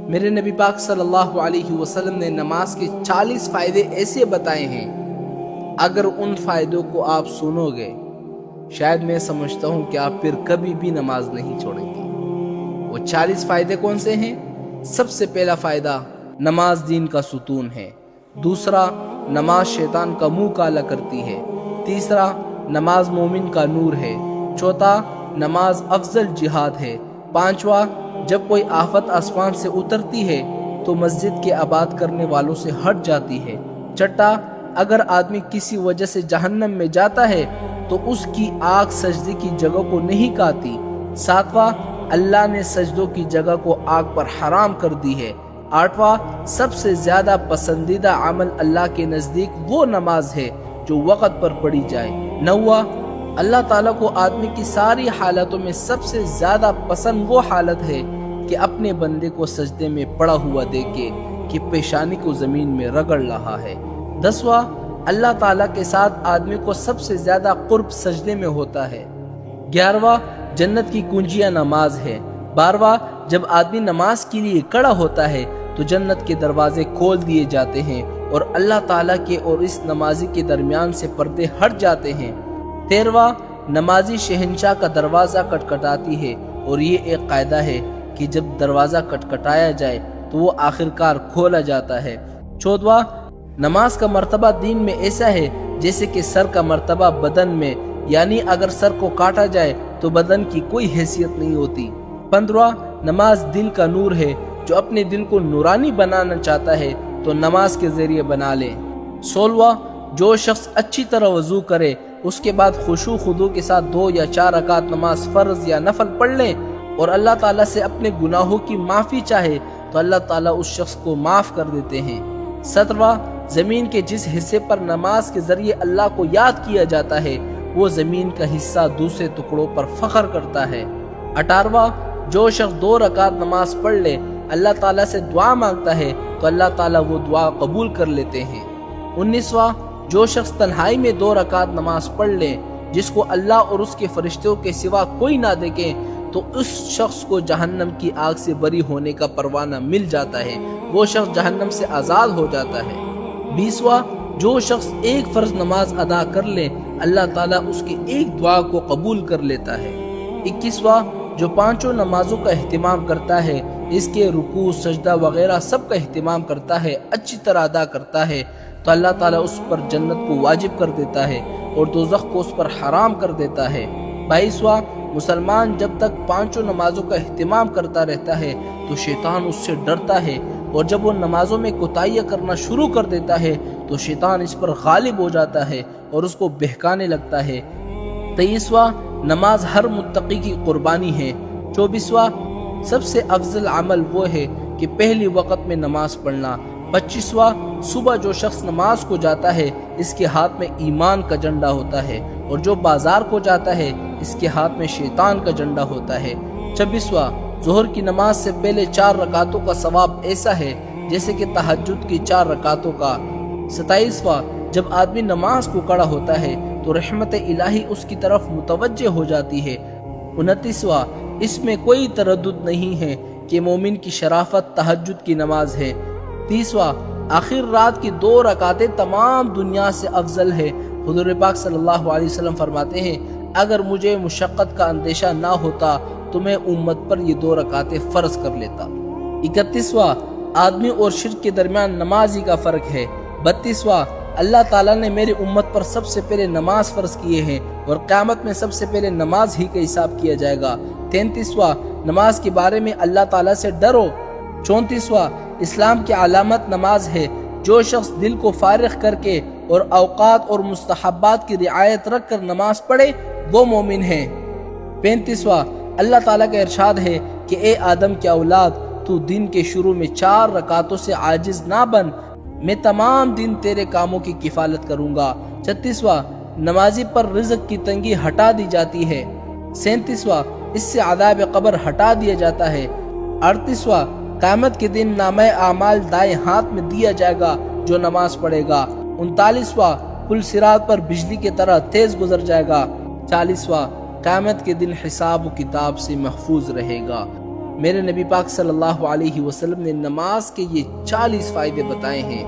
میرے نبی پاک صلی اللہ علیہ وسلم نے نماز کے 40 فائدے ایسے بتائے ہیں، اگر ان فائدوں کو آپ سنو گے شاید میں سمجھتا ہوں کہ آپ پھر کبھی بھی نماز نہیں چھوڑیں گے۔ وہ 40 فائدے کون سے ہیں؟ سب سے پہلا فائدہ، نماز دین کا ستون ہے۔ دوسرا، نماز شیطان کا منہ کالا کرتی ہے۔ تیسرا، نماز مومن کا نور ہے۔ چوتھا، نماز افضل جہاد ہے۔ پانچواں، جب کوئی آفت آسمان سے اترتی ہے تو مسجد کے آباد کرنے والوں سے ہٹ جاتی ہے۔ چھٹا، اگر آدمی کسی وجہ سے جہنم میں جاتا ہے تو اس کی آگ سجدے کی جگہ کو نہیں کاتی۔ ساتواں، اللہ نے سجدوں کی جگہ کو آگ پر حرام کر دی ہے۔ آٹھواں، سب سے زیادہ پسندیدہ عمل اللہ کے نزدیک وہ نماز ہے جو وقت پر پڑھی جائے۔ نواں، اللہ تعالیٰ کو آدمی کی ساری حالتوں میں سب سے زیادہ پسند وہ حالت ہے کہ اپنے بندے کو سجدے میں پڑا ہوا دیکھے کہ پیشانی کو زمین میں رگڑ رہا ہے۔ 10واں، اللہ تعالیٰ کے ساتھ آدمی کو سب سے زیادہ قرب سجدے میں ہوتا ہے۔ 11واں، جنت کی کنجیاں نماز ہے۔ 12واں، جب آدمی نماز کے لیے کھڑا ہوتا ہے تو جنت کے دروازے کھول دیے جاتے ہیں اور اللہ تعالیٰ کے اور اس نمازی کے درمیان سے پردے ہٹ جاتے ہیں۔ 13واں، نمازی شہنشاہ کا دروازہ کٹکھٹاتی ہے اور یہ ایک قاعدہ ہے کہ جب دروازہ کٹکھٹایا جائے تو وہ آخرکار کھولا جاتا ہے۔ 14واں، نماز کا مرتبہ دین میں ایسا ہے جیسے کہ سر کا مرتبہ بدن میں، یعنی اگر سر کو کاٹا جائے تو بدن کی کوئی حیثیت نہیں ہوتی۔ 15واں، نماز دل کا نور ہے، جو اپنے دل کو نورانی بنانا چاہتا ہے تو نماز کے ذریعے بنا لے۔ 16واں، جو شخص اچھی طرح وضو کرے اس کے بعد خشوع خضوع کے ساتھ 2 یا 4 رکعت نماز فرض یا نفل پڑھ لے اور اللہ تعالیٰ سے اپنے گناہوں کی معافی چاہے تو اللہ تعالیٰ اس شخص کو معاف کر دیتے ہیں۔ 17واں، زمین کے جس حصے پر نماز کے ذریعے اللہ کو یاد کیا جاتا ہے وہ زمین کا حصہ دوسرے ٹکڑوں پر فخر کرتا ہے۔ 18واں، جو شخص 2 رکعت نماز پڑھ لے اللہ تعالیٰ سے دعا مانگتا ہے تو اللہ تعالیٰ وہ دعا قبول کر لیتے ہیں۔ 19واں، جو شخص تنہائی میں 2 رکعت نماز پڑھ لے جس کو اللہ اور اس کے فرشتوں کے سوا کوئی نہ دیکھے تو اس شخص کو جہنم کی آگ سے بری ہونے کا پروانہ مل جاتا ہے، وہ شخص جہنم سے آزاد ہو جاتا ہے۔ 20واں، جو شخص ایک فرض نماز ادا کر لے اللہ تعالیٰ اس کی ایک دعا کو قبول کر لیتا ہے۔ 21واں، جو 5 نمازوں کا اہتمام کرتا ہے، اس کے رکوع سجدہ وغیرہ سب کا اہتمام کرتا ہے، اچھی طرح ادا کرتا ہے تو اللہ تعالیٰ اس پر جنت کو واجب کر دیتا ہے اور دوزخ کو اس پر حرام کر دیتا ہے۔ 22واں، مسلمان جب تک 5 نمازوں کا اہتمام کرتا رہتا ہے تو شیطان اس سے ڈرتا ہے اور جب وہ نمازوں میں کوتاہیاں کرنا شروع کر دیتا ہے تو شیطان اس پر غالب ہو جاتا ہے اور اس کو بہکانے لگتا ہے۔ 23واں، نماز ہر متقی کی قربانی ہے۔ 24واں، سب سے افضل عمل وہ ہے کہ پہلی وقت میں نماز پڑھنا۔ 25واں، صبح جو شخص نماز کو جاتا ہے اس کے ہاتھ میں ایمان کا جھنڈا ہوتا ہے اور جو بازار کو جاتا ہے اس کے ہاتھ میں شیطان کا جھنڈا ہوتا ہے۔ 26واں، ظہر کی نماز سے پہلے 4 رکعتوں کا ثواب ایسا ہے جیسے کہ تہجد کی 4 رکعتوں کا۔ 27واں، جب آدمی نماز کو کھڑا ہوتا ہے تو رحمت الہی اس کی طرف متوجہ ہو جاتی ہے۔ 29واں، اس میں کوئی تردد نہیں ہے کہ مومن کی شرافت تہجد کی نماز ہے۔ 30واں، آخر رات کی 2 رکعتیں تمام دنیا سے افضل ہے۔ حضور پاک صلی اللہ علیہ وسلم فرماتے ہیں اگر مجھے مشقت کا اندیشہ نہ ہوتا تو میں امت پر یہ 2 رکعتیں فرض کر لیتا۔ 31واں، آدمی اور شرک کے درمیان نماز ہی کا فرق ہے۔ 32واں، اللہ تعالیٰ نے میری امت پر سب سے پہلے نماز فرض کیے ہیں اور قیامت میں سب سے پہلے نماز ہی کا حساب کیا جائے گا۔ 33واں، نماز کے بارے میں اللہ تعالیٰ سے ڈرو۔ 34واں، اسلام کی علامت نماز ہے، جو شخص دل کو فارغ کر کے اور اوقات اور مستحبات کی رعایت رکھ کر نماز پڑھے وہ مومن ہے۔ 35واں، اللہ تعالیٰ کا ارشاد ہے کہ اے آدم کے اولاد تو دن کے شروع میں 4 رکعتوں سے عاجز نہ بن، میں تمام دن تیرے کاموں کی کفالت کروں گا۔ 36واں، نمازی پر رزق کی تنگی ہٹا دی جاتی ہے۔ 37واں، اس سے عذاب قبر ہٹا دیا جاتا ہے۔ 38واں، قیامت کے دن نامہ اعمال دائیں ہاتھ میں دیا جائے گا جو نماز پڑھے گا۔ 39واں، پل صراط پر بجلی کی طرح تیز گزر جائے گا۔ 40واں، قیامت کے دن حساب و کتاب سے محفوظ رہے گا۔ میرے نبی پاک صلی اللہ علیہ وسلم نے نماز کے یہ 40 فائدے بتائے ہیں